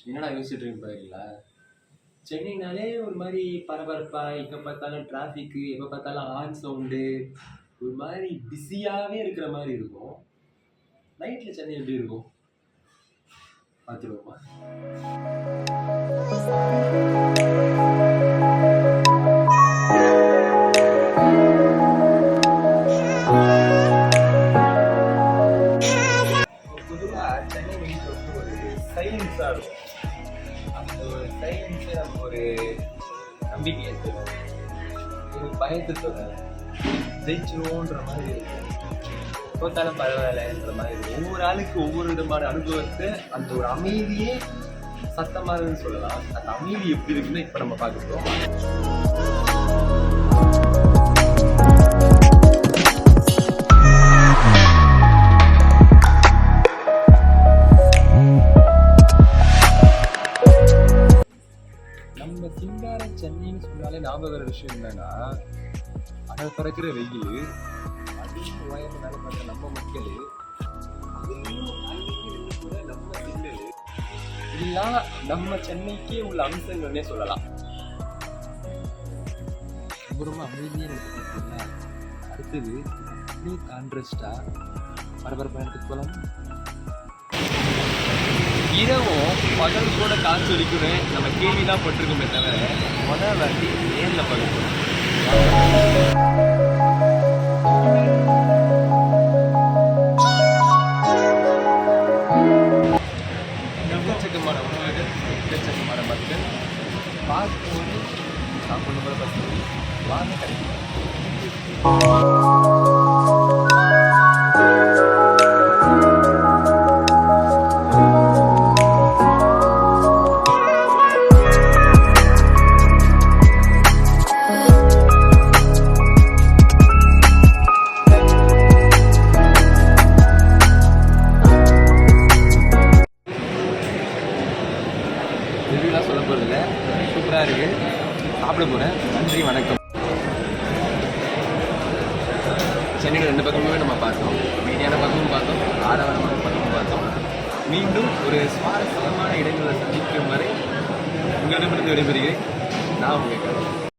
என்னடா யோசிச்சுட்டு இருக்கு பாருங்களா? சென்னைனாலே ஒரு மாதிரி பரபரப்பா, எங்க பார்த்தாலும் டிராஃபிக்கு, எப்ப பார்த்தாலும் ஹார்ன் சவுண்டு, ஒரு மாதிரி பிஸியாவே இருக்கிற மாதிரி இருக்கும். நைட்ல சென்னை எப்படி இருக்கும் பார்த்துருவோமா? பொதுவா சென்னை நைட் வந்து ஒரு சைலன்ஸா இருக்கும். அந்த ஒரு சைலன்ஸே நம்ம ஒரு நம்பிக்கையை தரும், ஒரு பயத்தை தரும். ஜெயிச்சிருவோன்ற மாதிரி இருக்கும். தோத்தாலும் பரவாயில்லன்ற மாதிரி இருக்கும். ஒவ்வொரு ஆளுக்கு ஒவ்வொரு விதமான அனுபவத்தை, அந்த ஒரு அமைதியே சத்தமானதுன்னு சொல்லலாம். அந்த அமைதி எப்படி இருக்குன்னு இப்ப நம்ம பார்க்கிறோம். நம்ம சிங்கார சென்னைன்னு சொன்னாலே ஞாபகம் வர விஷயம் என்னன்னா, அனல் பறக்கிற வெயில், அதிக உயர்ந்த மேல பார்த்த நம்ம மக்கள், கூட நம்ம சிங்கல், இதெல்லாம் நம்ம சென்னைக்கே உள்ள அம்சங்கள்னே சொல்லலாம். ரொம்ப அமைதியே இருக்கு பார்த்தீங்களா? அடுத்தது அப்படியே கான்ட்ராஸ்டா பரபரப்பான இடத்துக்கு போகலாம். இரவும் பகல் கூட காற்று அடிக்குன்னு நம்ம கேள்விதான் பட்டிருக்கோமே தவிர முதல் வாட்டி நேரில் பார்க்கணும். எக்கச்சக்கமான உணவுகள், எக்கச்சக்கமான மக்கள், பார்க்கும்போது சாப்பிடணும் போல பசங்க வாங்க கிடைக்கும். ரிவ்யூலாம் சொல்ல போகிறதில்ல, சூப்பராக இருக்குது. சாப்பிட போகிறேன். நன்றி, வணக்கம். சென்னையில் 2 பக்கமுமே நம்ம பார்த்தோம். மீடியான பக்கமும் பார்த்தோம், ஆடவரமான பக்கமும் பார்த்தோம். மீண்டும் ஒரு சுவாரஸ்யமான இடங்களை சந்திக்கும் வரை உங்களிடமிருந்து விடைபெறுகிறேன். நான் உங்கள்